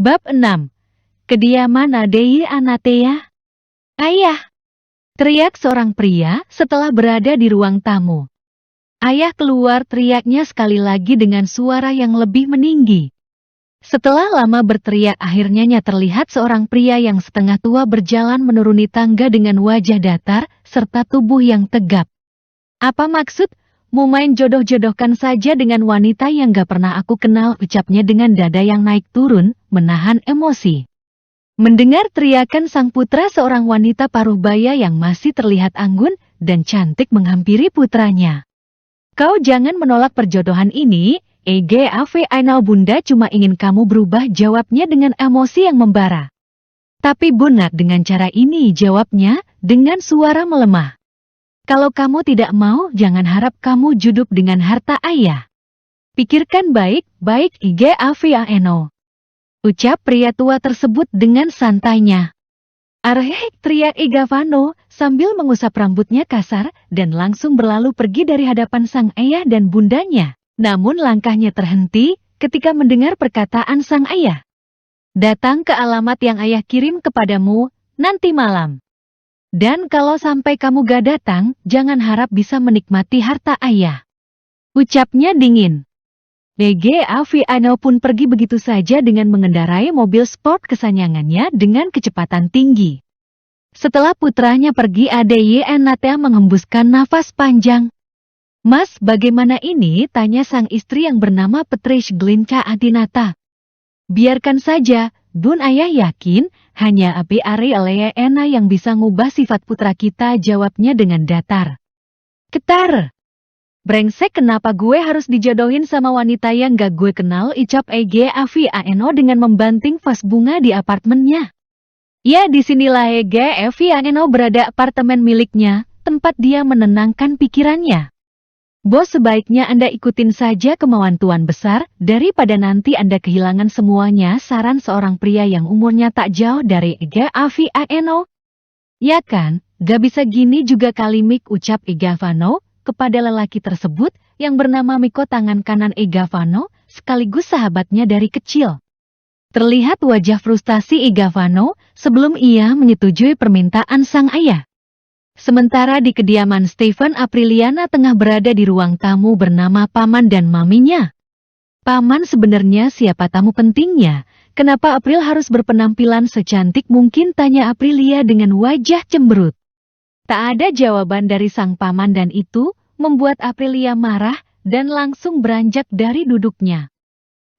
Bab 6. Kediaman Adei Anatea. Ayah! Teriak seorang pria setelah berada di ruang tamu. Ayah keluar, teriaknya sekali lagi dengan suara yang lebih meninggi. Setelah lama berteriak, akhirnya terlihat seorang pria yang setengah tua berjalan menuruni tangga dengan wajah datar serta tubuh yang tegap. Apa maksud? Mau main jodoh-jodohkan saja dengan wanita yang gak pernah aku kenal, ucapnya dengan dada yang naik turun, menahan emosi. Mendengar teriakan sang putra, seorang wanita paruh baya yang masih terlihat anggun dan cantik menghampiri putranya. Kau jangan menolak perjodohan ini, Aina, bunda cuma ingin kamu berubah, jawabnya dengan emosi yang membara. Tapi bunda, dengan cara ini, jawabnya dengan suara melemah. Kalau kamu tidak mau, jangan harap kamu hidup dengan harta ayah. Pikirkan baik-baik, Aina. Ucap pria tua tersebut dengan santainya. Arhek, teriak Igavano sambil mengusap rambutnya kasar dan langsung berlalu pergi dari hadapan sang ayah dan bundanya. Namun langkahnya terhenti ketika mendengar perkataan sang ayah. Datang ke alamat yang ayah kirim kepadamu nanti malam. Dan kalau sampai kamu gak datang, jangan harap bisa menikmati harta ayah. Ucapnya dingin. Aina pun pergi begitu saja dengan mengendarai mobil sport kesayangannya dengan kecepatan tinggi. Setelah putranya pergi, Adei Anatea menghembuskan nafas panjang. Mas, bagaimana ini? Tanya sang istri yang bernama Patrice Glinka Adinata. Biarkan saja, Bun, ayah yakin hanya Ena yang bisa ngubah sifat putra kita, jawabnya dengan datar. Ketar! Brengsek, kenapa gue harus dijodohin sama wanita yang gak gue kenal, ucap Aino dengan membanting vas bunga di apartemennya. Ya, disinilah Aino berada, apartemen miliknya, tempat dia menenangkan pikirannya. Bos, sebaiknya Anda ikutin saja kemauan tuan besar, daripada nanti Anda kehilangan semuanya, saran seorang pria yang umurnya tak jauh dari Aino. Ya kan, gak bisa gini juga kali Mik, ucap Igavano kepada lelaki tersebut yang bernama Miko, tangan kanan Igavano, sekaligus sahabatnya dari kecil. Terlihat wajah frustasi Igavano sebelum ia menyetujui permintaan sang ayah. Sementara di kediaman Stephen, Apriliana tengah berada di ruang tamu bernama paman dan maminya. Paman, sebenarnya siapa tamu pentingnya? Kenapa April harus berpenampilan secantik mungkin? Tanya Aprilia dengan wajah cemberut. Tak ada jawaban dari sang paman dan itu membuat Aprilia marah dan langsung beranjak dari duduknya.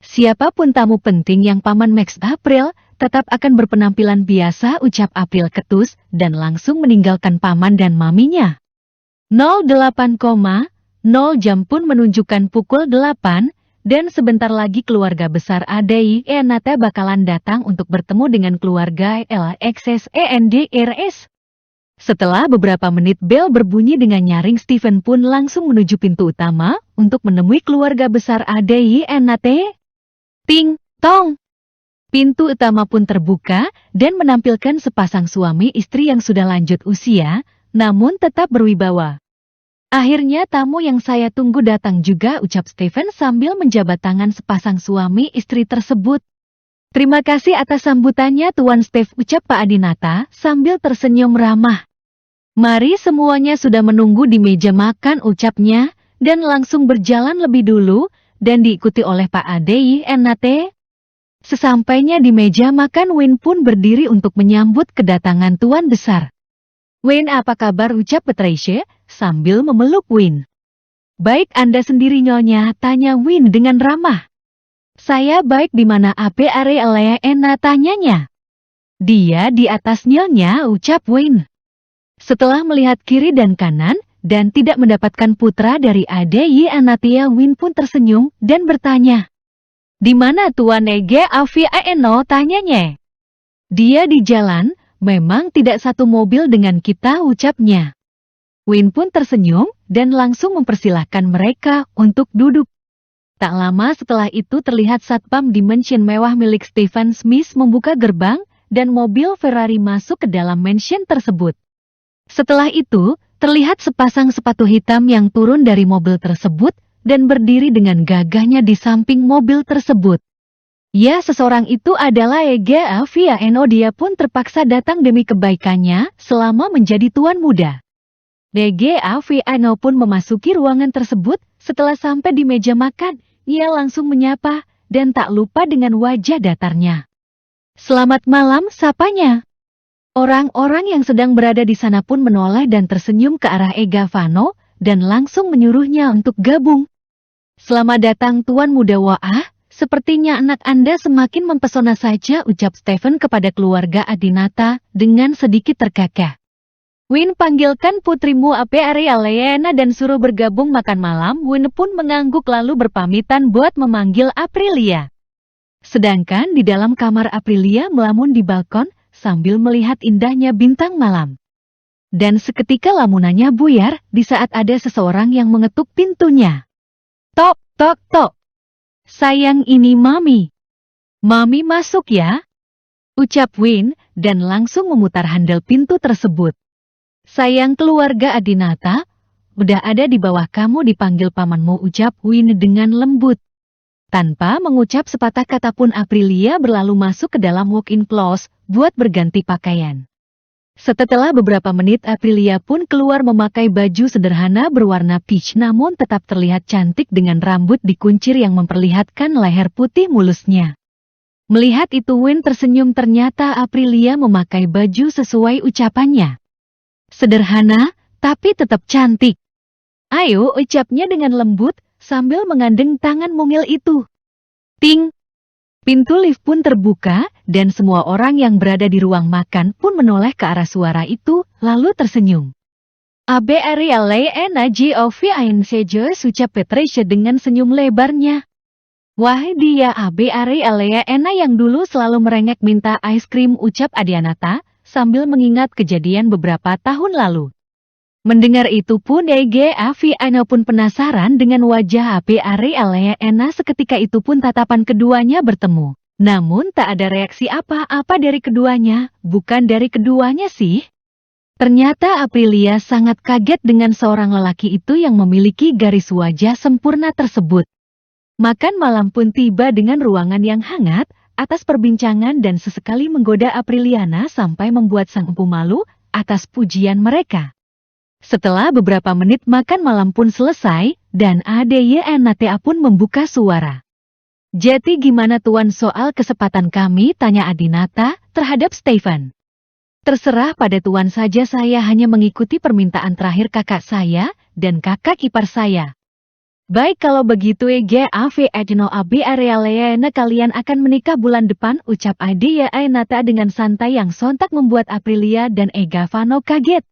Siapapun tamu penting yang paman Max April tetap akan berpenampilan biasa, ucap April ketus dan langsung meninggalkan paman dan maminya. 08,0 jam pun menunjukkan pukul 8 dan sebentar lagi keluarga besar Adei Anatea bakalan datang untuk bertemu dengan keluarga LXSENDRS. Setelah beberapa menit bel berbunyi dengan nyaring, Stephen pun langsung menuju pintu utama untuk menemui keluarga besar Adei Anatea. Ting, tong! Pintu utama pun terbuka dan menampilkan sepasang suami istri yang sudah lanjut usia, namun tetap berwibawa. Akhirnya tamu yang saya tunggu datang juga, ucap Stephen sambil menjabat tangan sepasang suami istri tersebut. Terima kasih atas sambutannya Tuan Steve, ucap Pak Adinata sambil tersenyum ramah. Mari, semuanya sudah menunggu di meja makan, ucapnya, dan langsung berjalan lebih dulu dan diikuti oleh Pak Adei Anatea. Sesampainya di meja makan, Win pun berdiri untuk menyambut kedatangan tuan besar. Win, apa kabar, ucap Patricia sambil memeluk Win. Baik, Anda sendiri nyonya, tanya Win dengan ramah. Saya baik, di mana Ena, tanyanya. Dia di atas nyonya, ucap Win. Setelah melihat kiri dan kanan dan tidak mendapatkan putra dari Adei Anatea, Win pun tersenyum dan bertanya. Di mana Tuan Eno, tanyanya. Dia di jalan, memang tidak satu mobil dengan kita, ucapnya. Win pun tersenyum dan langsung mempersilahkan mereka untuk duduk. Tak lama setelah itu terlihat satpam di mansion mewah milik Stephen Smith membuka gerbang dan mobil Ferrari masuk ke dalam mansion tersebut. Setelah itu, terlihat sepasang sepatu hitam yang turun dari mobil tersebut dan berdiri dengan gagahnya di samping mobil tersebut. Ya, seseorang itu adalah Ega Aviano. Dia pun terpaksa datang demi kebaikannya selama menjadi tuan muda. Ega Aviano pun memasuki ruangan tersebut. Setelah sampai di meja makan, ia langsung menyapa dan tak lupa dengan wajah datarnya. Selamat malam, sapanya. Orang-orang yang sedang berada di sana pun menoleh dan tersenyum ke arah Ega Vano dan langsung menyuruhnya untuk gabung. Selamat datang Tuan Muda. Wah, sepertinya anak Anda semakin mempesona saja, ucap Stephen kepada keluarga Adinata dengan sedikit terkekeh. Win, panggilkan putrimu Aprilia dan suruh bergabung makan malam. Win pun mengangguk lalu berpamitan buat memanggil Aprilia. Sedangkan di dalam kamar Aprilia melamun di balkon sambil melihat indahnya bintang malam. Dan seketika lamunannya buyar di saat ada seseorang yang mengetuk pintunya. Tok, tok, tok. Sayang, ini Mami. Mami masuk ya, ucap Win dan langsung memutar handle pintu tersebut. Sayang, keluarga Adinata, udah ada di bawah, kamu dipanggil pamanmu, ucap Win dengan lembut. Tanpa mengucap sepatah kata pun Aprilia berlalu masuk ke dalam walk-in closet buat berganti pakaian. Setelah beberapa menit Aprilia pun keluar memakai baju sederhana berwarna peach namun tetap terlihat cantik dengan rambut dikuncir yang memperlihatkan leher putih mulusnya. Melihat itu Win tersenyum, ternyata Aprilia memakai baju sesuai ucapannya. Sederhana, tapi tetap cantik. Ayo, ucapnya dengan lembut sambil mengandeng tangan mungil itu. Ting! Pintu lift pun terbuka dan semua orang yang berada di ruang makan pun menoleh ke arah suara itu lalu tersenyum. Aprilia ucap Patricia dengan senyum lebarnya. Wah, dia Aprilia yang dulu selalu merengek minta es krim, ucap Adinata sambil mengingat kejadian beberapa tahun lalu. Mendengar itu pun Ega Aviano pun penasaran dengan wajah Aprilia. Seketika itu pun tatapan keduanya bertemu. Namun tak ada reaksi apa-apa dari keduanya, bukan dari keduanya sih. Ternyata Aprilia sangat kaget dengan seorang lelaki itu yang memiliki garis wajah sempurna tersebut. Makan malam pun tiba dengan ruangan yang hangat, atas perbincangan dan sesekali menggoda Apriliana sampai membuat sang empu malu atas pujian mereka. Setelah beberapa menit makan malam pun selesai, dan Adinata pun membuka suara. Jadi gimana Tuan soal kesempatan kami, tanya Adinata terhadap Stephen. Terserah pada Tuan saja, saya hanya mengikuti permintaan terakhir kakak saya dan kakak ipar saya. Baik kalau begitu Ega Aviano Aprilia, kalian akan menikah bulan depan, ucap Adinata dengan santai yang sontak membuat Aprilia dan Ega Vano kaget.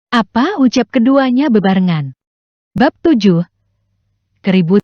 Apa, ucap keduanya bebarengan. Bab 7. Keribut.